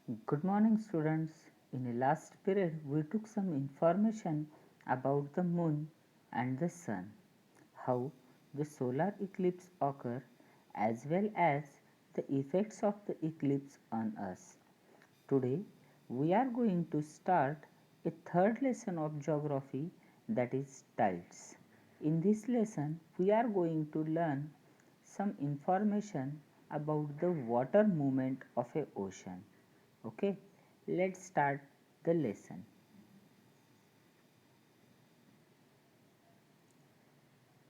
Good morning, students. In the last period, we took some information about the moon and the sun, how the solar eclipse occur, as well as the effects of the eclipse on us. Today, we are going to start a third lesson of geography, that is tides. In this lesson, we are going to learn some information about the water movement of a ocean. Okay, let's start the lesson.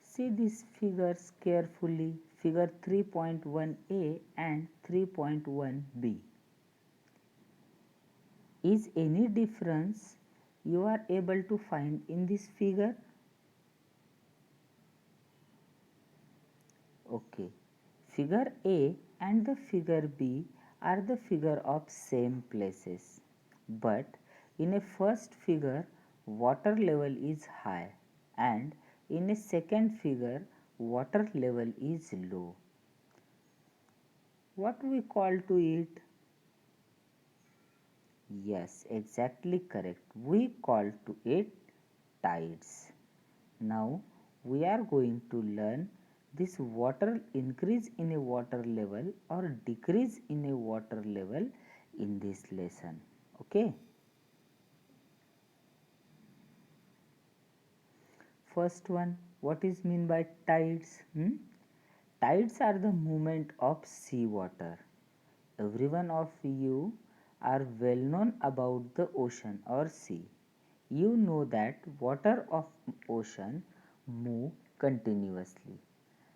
See these figures carefully, figure 3.1a and 3.1b. Is any difference you are able to find in this figure? Okay, figure A and the figure B are the figure of same places, but in a first figure water level is high and in a second figure water level is low. What we call to it? Yes, exactly correct. We call to it tides. Now we are going to learn this water increase in a water level or decrease in a water level in this lesson. Okay. First one, what is mean by tides? Tides are the movement of sea water. Every one of you are well known about the ocean or sea. You know that water of ocean move continuously.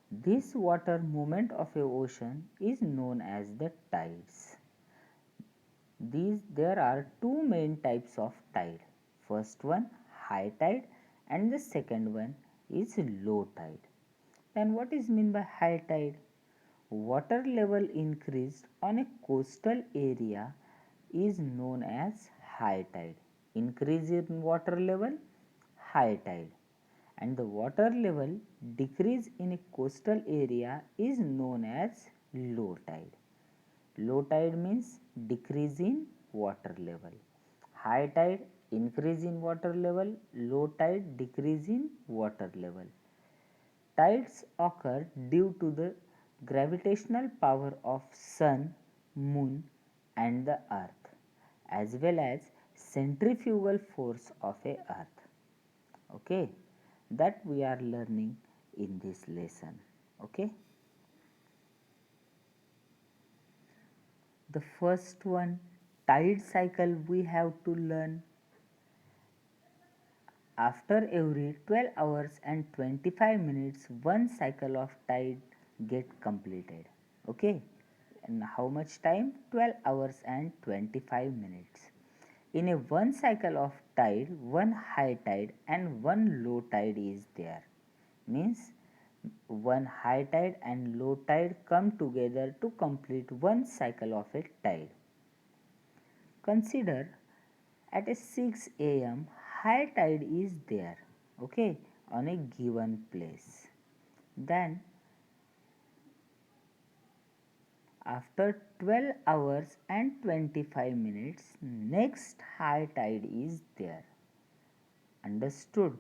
This water movement of a ocean is known as the tides. There are two main types of tide. First one high tide and the second one is low tide. Then what is mean by high tide? Water level increased on a coastal area is known as high tide. Increase in water level, high tide, and the water level decrease in a coastal area is known as low tide. Low tide means decrease in water level. High tide increase in water level, low tide decrease in water level. Tides occur due to the gravitational power of sun, moon and the earth, as well as centrifugal force of a earth. Okay, that we are learning in this lesson. Okay, the first one, tide cycle, we have to learn. After every 12 hours and 25 minutes one cycle of tide get completed. Okay, and how much time? 12 hours and 25 minutes. In a one cycle of tide, one high tide and one low tide is there. Means one high tide and low tide come together to complete one cycle of a tide. Consider at a 6 a.m. high tide is there, okay, on a given place. Then after 12 hours and 25 minutes next high tide is there. Understood?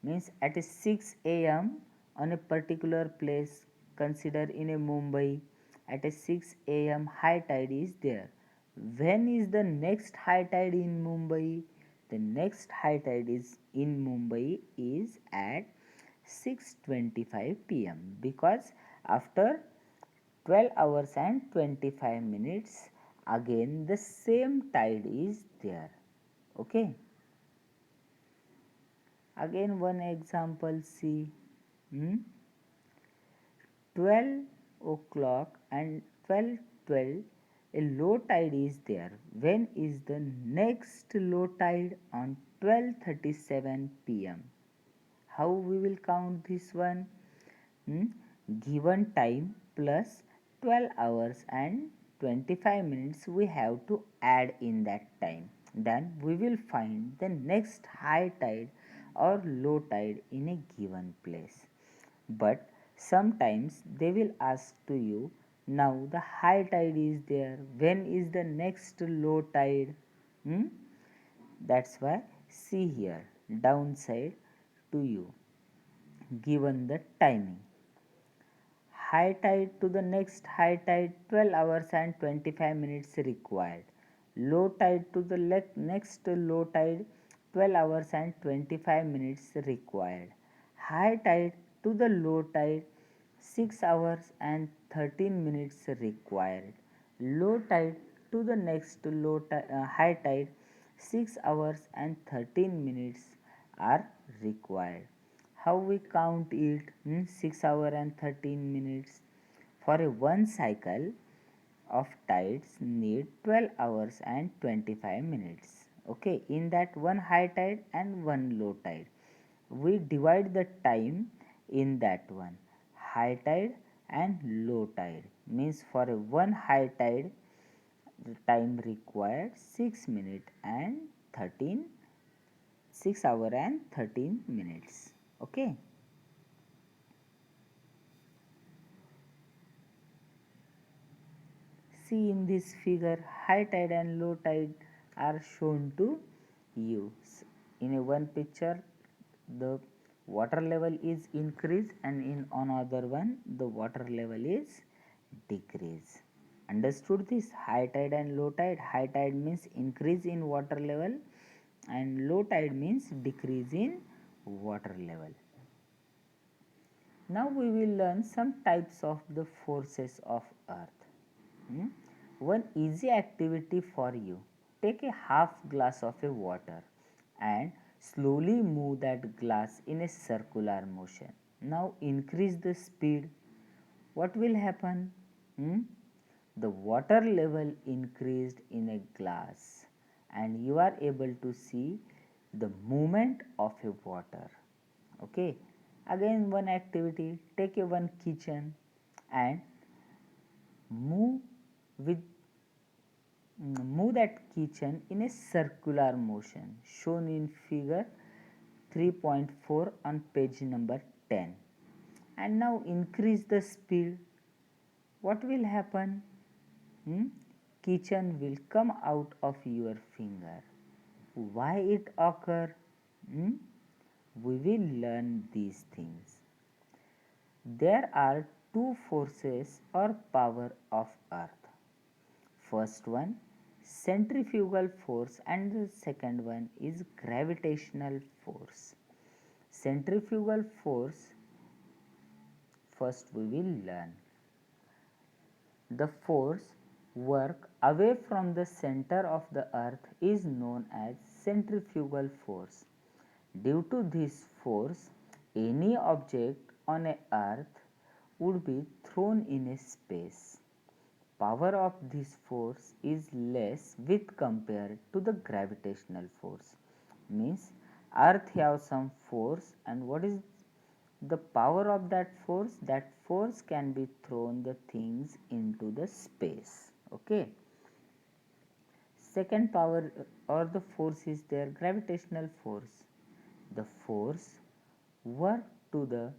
Means at a 6 a.m. on a particular place, consider in a Mumbai, at a 6 a.m. high tide is there. When is the next high tide in Mumbai? The next high tide is in Mumbai is at 6:25 p.m. because after 12 hours and 25 minutes again the same tide is there. Okay. Again one example see. Hmm? 12 o'clock and 12:12 a low tide is there. When is the next low tide? On 12:37 p.m. How we will count this one? Hmm? Given time plus 12 hours and 25 minutes we have to add in that time. Then we will find the next high tide or low tide in a given place. But sometimes they will ask to you Now the high tide is there. When is the next low tide? Hmm? That's why see here downside to you given the timing. High tide to the next high tide 12 hours and 25 minutes required. Low tide to the next low tide 12 hours and 25 minutes required. High tide to the low tide 6 hours and 13 minutes required. Low tide to the next high tide 6 hours and 13 minutes are required. How we count it? 6 hour and 13 minutes. For a one cycle of tides need 12 hours and 25 minutes. Okay, in that one high tide and one low tide. We divide the time in that one. High tide and low tide means for a one high tide the time required 6 minutes and 13 6 hour and 13 minutes. Okay. See in this figure, high tide and low tide are shown to you. In a one picture, the water level is increase and in another one, the water level is decrease. Understood this? High tide and low tide. High tide means increase in water level and low tide means decrease in water level. Now we will learn some types of the forces of earth. Hmm? One easy activity for you. Take a half glass of a water and slowly move that glass in a circular motion. Now increase the speed. What will happen? Hmm? The water level increased in a glass and you are able to see the movement of a water. Okay. Again one activity. Take a one kitchen and move with move that kitchen in a circular motion shown in figure 3.4 on page number 10 and now increase the speed. What will happen? Kitchen will come out of your finger. Why it occur? Hmm? We will learn these things. There are two forces or power of earth. First one centrifugal force and the second one is gravitational force. Centrifugal force first we will learn. The force work away from the center of the earth is known as centrifugal force. Due to this force, any object on a earth would be thrown in a space. Power of this force is less with compared to the gravitational force. Means earth have some force and what is the power of that force? That force can be thrown the things into the space. Okay. Second power or the force is there gravitational force. The force work to the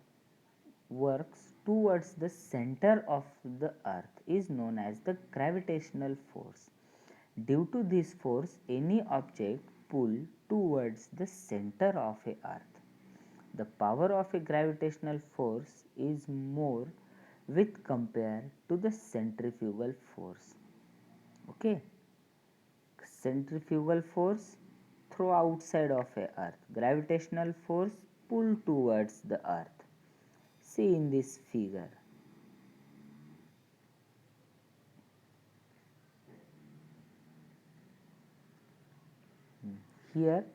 works towards the center of the earth is known as the gravitational force. Due to this force, any object pull towards the center of a earth. The power of a gravitational force is more with compared to the centrifugal force. Okay, centrifugal force throw outside of a earth, gravitational force pull towards the earth. See in this figure. Here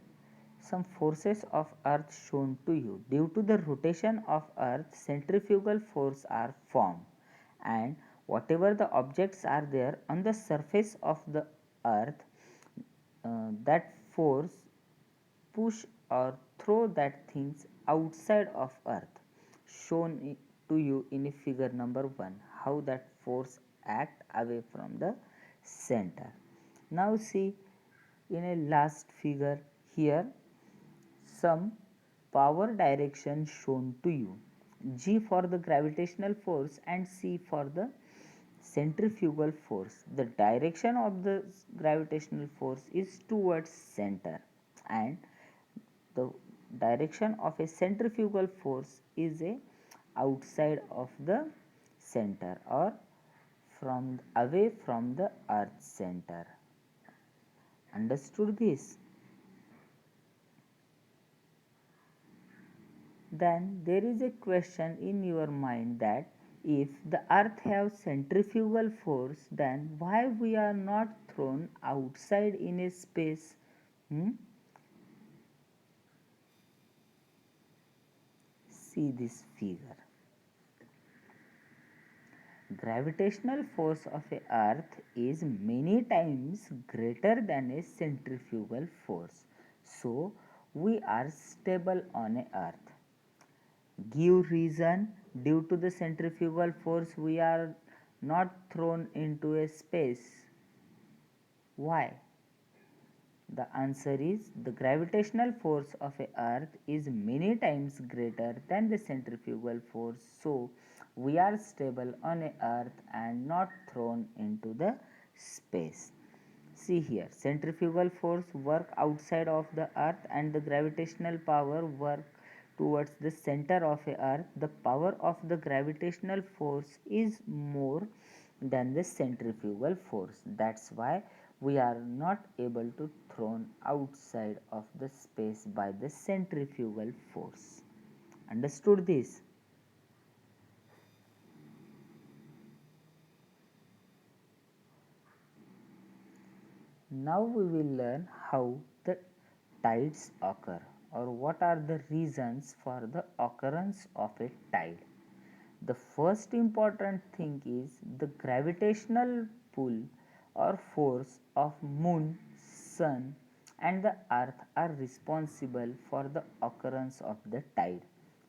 some forces of earth shown to you. Due to the rotation of earth, centrifugal force are formed and whatever the objects are there on the surface of the earth, that force push or throw that things outside of earth shown to you in figure number 1 how that force act away from the center. Now see in a last figure here some power direction shown to you. G for the gravitational force and C for the centrifugal force. The direction of the gravitational force is towards center, and the direction of a centrifugal force is a outside of the center or from away from the earth center. Understood this? Then there is a question in your mind that if the earth have centrifugal force, then why we are not thrown outside in a space? Hmm? See this figure. Gravitational force of a earth is many times greater than a centrifugal force. So we are stable on a earth. Give reason. Due to the centrifugal force we are not thrown into a space. Why? The answer is the gravitational force of a earth is many times greater than the centrifugal force, so we are stable on a earth and not thrown into the space. See here, centrifugal force work outside of the earth and the gravitational power work towards the center of a earth. The power of the gravitational force is more than the centrifugal force. That's why we are not able to thrown outside of the space by the centrifugal force. Understood this? Now we will learn how the tides occur or what are the reasons for the occurrence of a tide. The first important thing is the gravitational pull or force of moon, sun and the earth are responsible for the occurrence of the tide.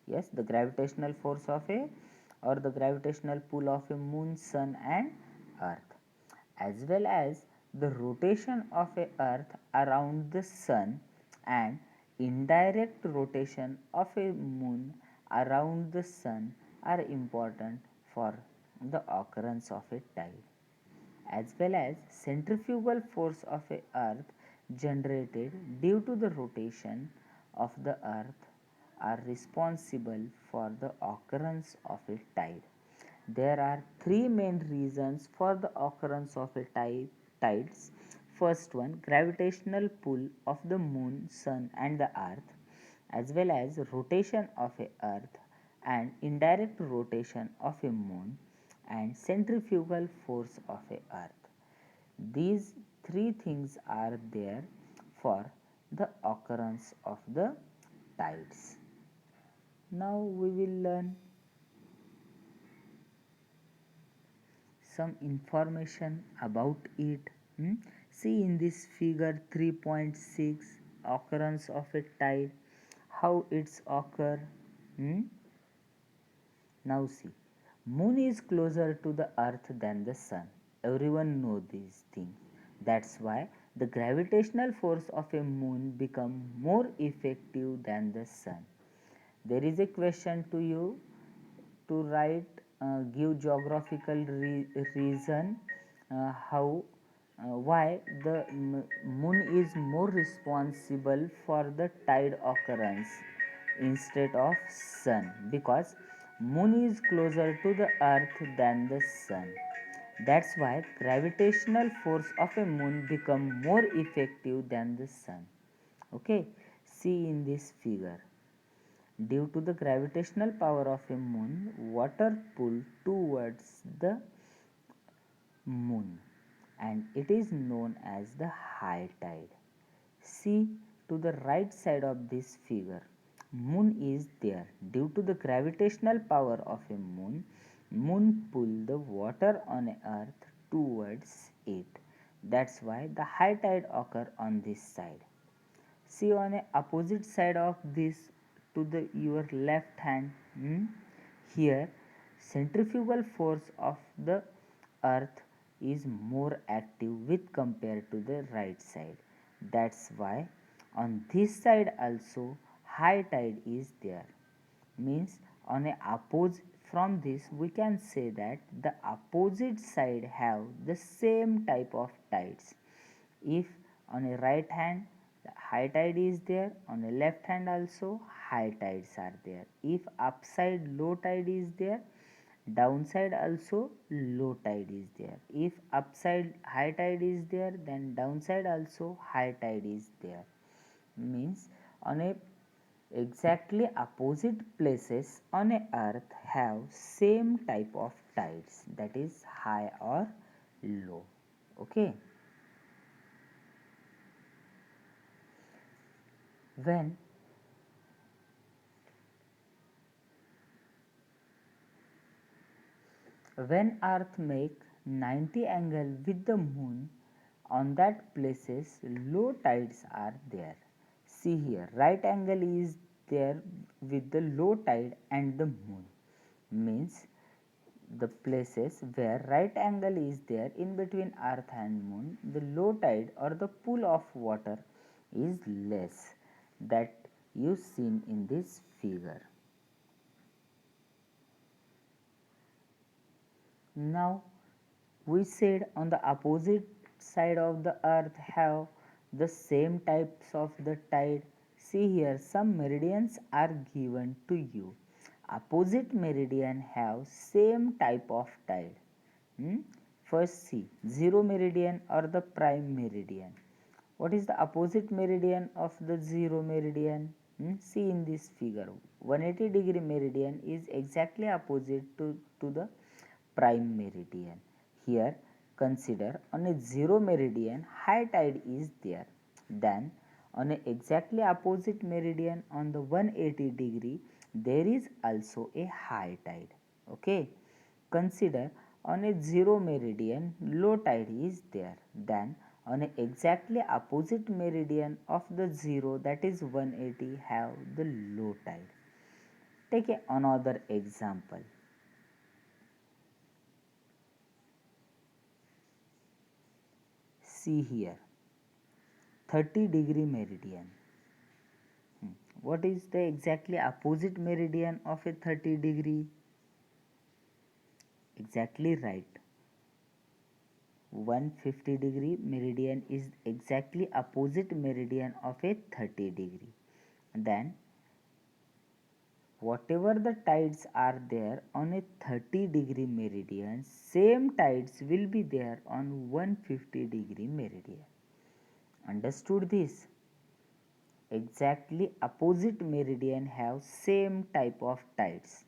Yes, the gravitational force of a or the gravitational pull of a moon, sun and earth, as well as the rotation of a earth around the sun and indirect rotation of a moon around the sun are important for the occurrence of a tide, as well as centrifugal force of a earth generated due to the rotation of the earth are responsible for the occurrence of a tide. There are three main reasons for the occurrence of a tides. First one, gravitational pull of the moon, sun and the earth, as well as rotation of a earth and indirect rotation of a moon and centrifugal force of a earth. These three things are there for the occurrence of the tides. Now we will learn some information about it. See in this figure 3.6, occurrence of a tide, how it's occur. Hmm? Now see, moon is closer to the earth than the sun. Everyone know this thing. That's why the gravitational force of a moon become more effective than the sun. There is a question to you to write, give geographical reason how why the moon is more responsible for the tide occurrence instead of sun, because moon is closer to the earth than the sun. That's why gravitational force of a moon become more effective than the sun. Okay, see in this figure, due to the gravitational power of a moon, water pull towards the moon and it is known as the high tide. See to the right side of this figure, moon is there. Due to the gravitational power of a moon, moon pull the water on earth towards it. That's why the high tide occur on this side. See on a opposite side of this, to the your left hand, here centrifugal force of the earth is more active with compared to the right side. That's why on this side also high tide is there. Means on a oppose from this we can say that the opposite side have the same type of tides. If on a right hand the high tide is there, on a left hand also high tides are there. If upside low tide is there, downside also low tide is there. If upside high tide is there, then downside also high tide is there. Means on a exactly opposite places on a earth have same type of tides, that is high or low. Okay. when when earth make 90 angle with the moon, on that places low tides are there. See here, right angle is there with the low tide and the moon, means the places where right angle is there in between earth and moon, the low tide or the pool of water is less, that you seen in this figure. Now we said on the opposite side of the earth have the same types of the tide. See here, some meridians are given to you. Opposite meridian have same type of tide. Hmm? First see, zero meridian or the prime meridian. What is the opposite meridian of the zero meridian? See in this figure, 180-degree meridian is exactly opposite to the prime meridian. Here consider on a zero meridian high tide is there. Then on a exactly opposite meridian on the 180 degree there is also a high tide. Okay. Consider on a zero meridian low tide is there. Then on a exactly opposite meridian of the zero, that is 180, have the low tide. Take another example. See here, 30-degree meridian. What is the exactly opposite meridian of a 30 degree? Exactly right. 150-degree meridian is exactly opposite meridian of a 30 degree. Then whatever the tides are there on a 30-degree meridian, same tides will be there on 150-degree meridian. Understood this? Exactly opposite meridian have same type of tides.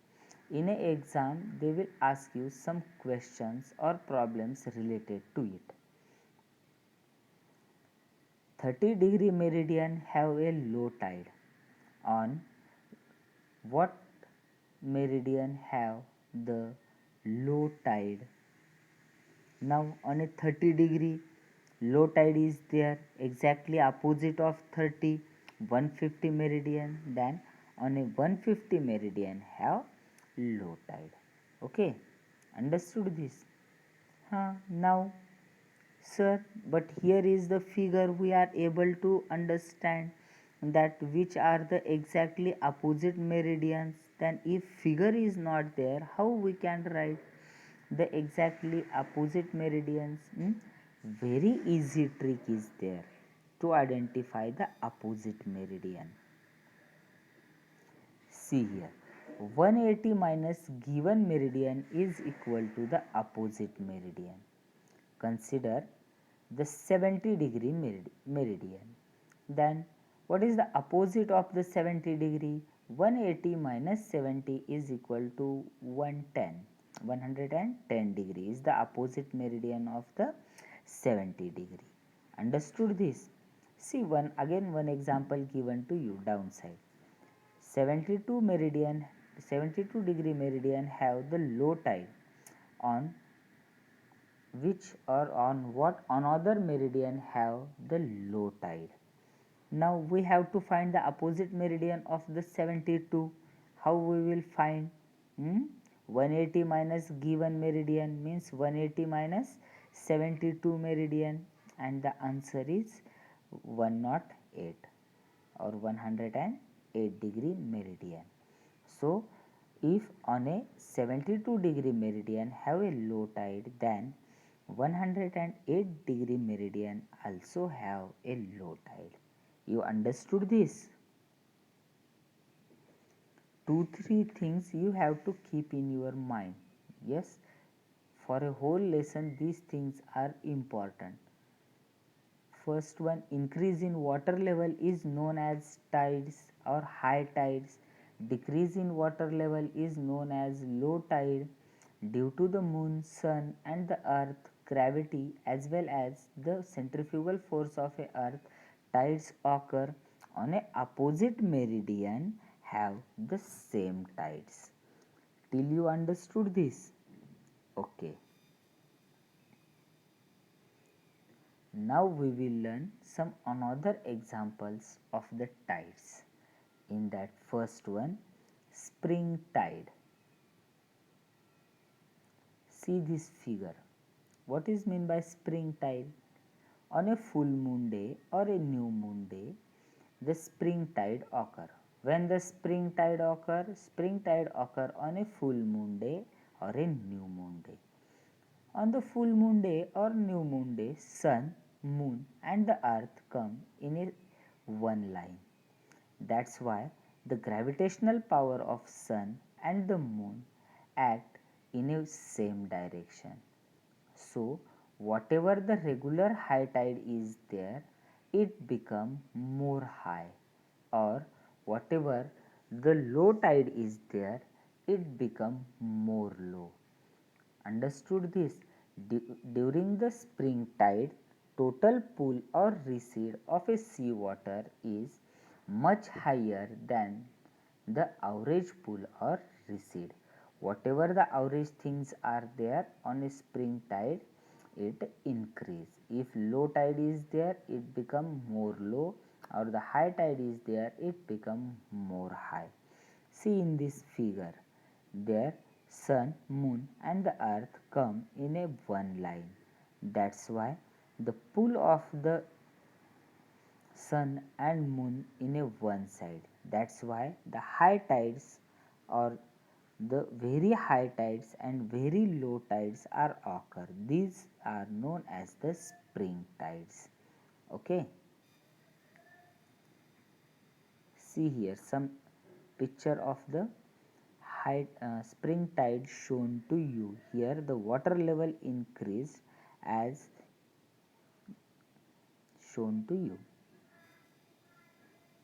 In an exam, they will ask you some questions or problems related to it. 30-degree meridian have a low tide. On what meridian have the low tide? Now on a 30-degree low tide is there exactly opposite of 30, 150 meridian. Then on a 150 meridian have low tide. Okay, understood this? Now sir, but here is the figure, we are able to understand that which are the exactly opposite meridians. Then if figure is not there, how we can write the exactly opposite meridians? Very easy trick is there to identify the opposite meridian. See here, 180 minus given meridian is equal to the opposite meridian. Consider the 70-degree meridian. Then what is the opposite of the 70 degree? 180 minus 70 is equal to 110. 110 degree is the opposite meridian of the 70 degree. Understood this? See one example given to you downside. 72 degree meridian have the low tide on which or on what another meridian have the low tide. Now we have to find the opposite meridian of the 72. How we will find? 180 minus given meridian means 180 minus 72 meridian, and the answer is 108 or 108 degree meridian. So If on a 72-degree meridian have a low tide, then 108-degree meridian also have a low tide. You understood this? 2-3 things you have to keep in your mind. Yes, for a whole lesson these things are important. First one, increase in water level is known as tides or high tides. Decrease in water level is known as low tide. Due to the moon, sun and the earth gravity as well as the centrifugal force of a earth, tides occur on a opposite meridian have the same tides. Till you understood this? Okay. Now we will learn some another examples of the tides. In that first one, spring tide. See this figure. What is meant by spring tide? On a full moon day or a new moon day, the spring tide occur. When the spring tide occur on a full moon day or a new moon day. On the full moon day or new moon day, sun, moon and the earth come in a one line. That's why the gravitational power of sun and the moon act in a same direction. So whatever the regular high tide is there, it become more high, or whatever the low tide is there, it become more low. Understood this? During the spring tide, total pull or recede of a sea water is much higher than the average pull or recede. Whatever the average things are there on a spring tide, it increase. If low tide is there, it become more low, or the high tide is there, it become more high. See in this figure, there sun, moon and the earth come in a one line. That's why the pull of the sun and moon in a one side. That's why the high tides or the very high tides and very low tides are occur. These are known as the spring tides. Okay. See here some picture of the high spring tide shown to you. Here the water level increased as shown to you.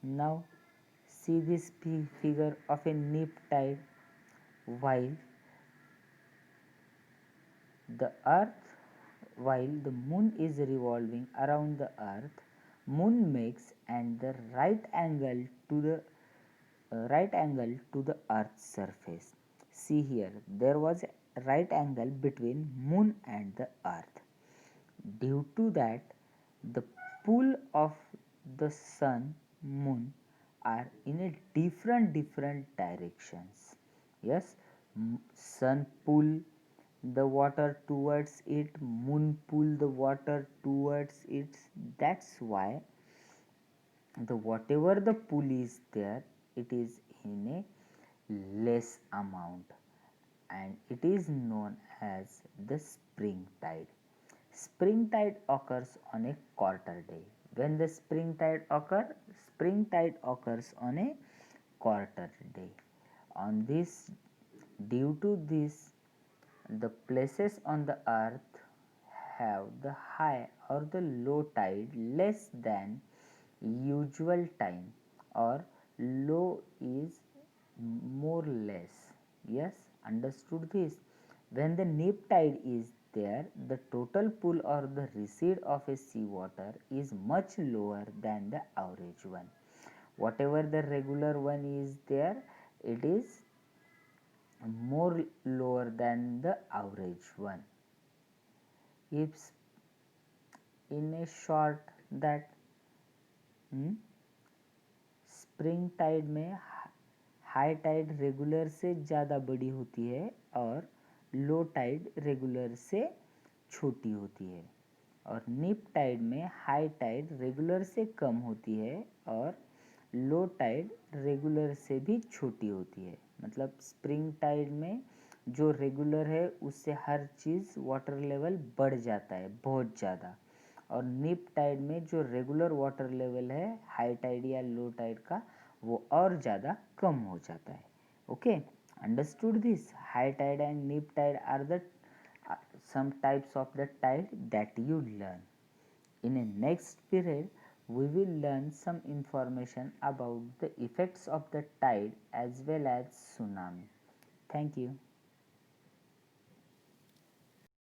Now see this figure of a neap tide. While the earth while the moon is revolving around the earth, moon makes and the right angle to the earth's surface. See here, there was a right angle between moon and the earth. Due to that, the pull of the sun, moon are in a different directions. Yes, sun pull the water towards it, moon pull the water towards it. That's why the whatever the pull is there, it is in a less amount, and it is known as the spring tide. Spring tide occurs on a quarter day. When the spring tide occurs on a quarter day. On this, due to this, the places on the earth have the high or the low tide less than usual time, or low is more less. Yes, understood this? When the neap tide is there, the total pull or the recede of a sea water is much lower than the average one. Whatever the regular one is there, it is more lower than the average one. If in a short that spring tide में high tide regular से ज़्यादा बड़ी होती है और low tide regular से छोटी होती है, और निप टाइड में हाई टाइड रेगुलर से कम होती है और लो टाइड रेगुलर से भी छोटी होती है. मतलब स्प्रिंग टाइड में जो रेगुलर है उससे हर चीज़ वाटर लेवल बढ़ जाता है बहुत ज़्यादा, और नीप टाइड में जो रेगुलर वाटर लेवल है हाई टाइड या लो टाइड का वो और ज़्यादा कम हो जाता है. Okay, understood this. High tide and neap tide are the some types of the tide that you learn. In a next period, we will learn some information about the effects of the tide as well as tsunami. Thank you.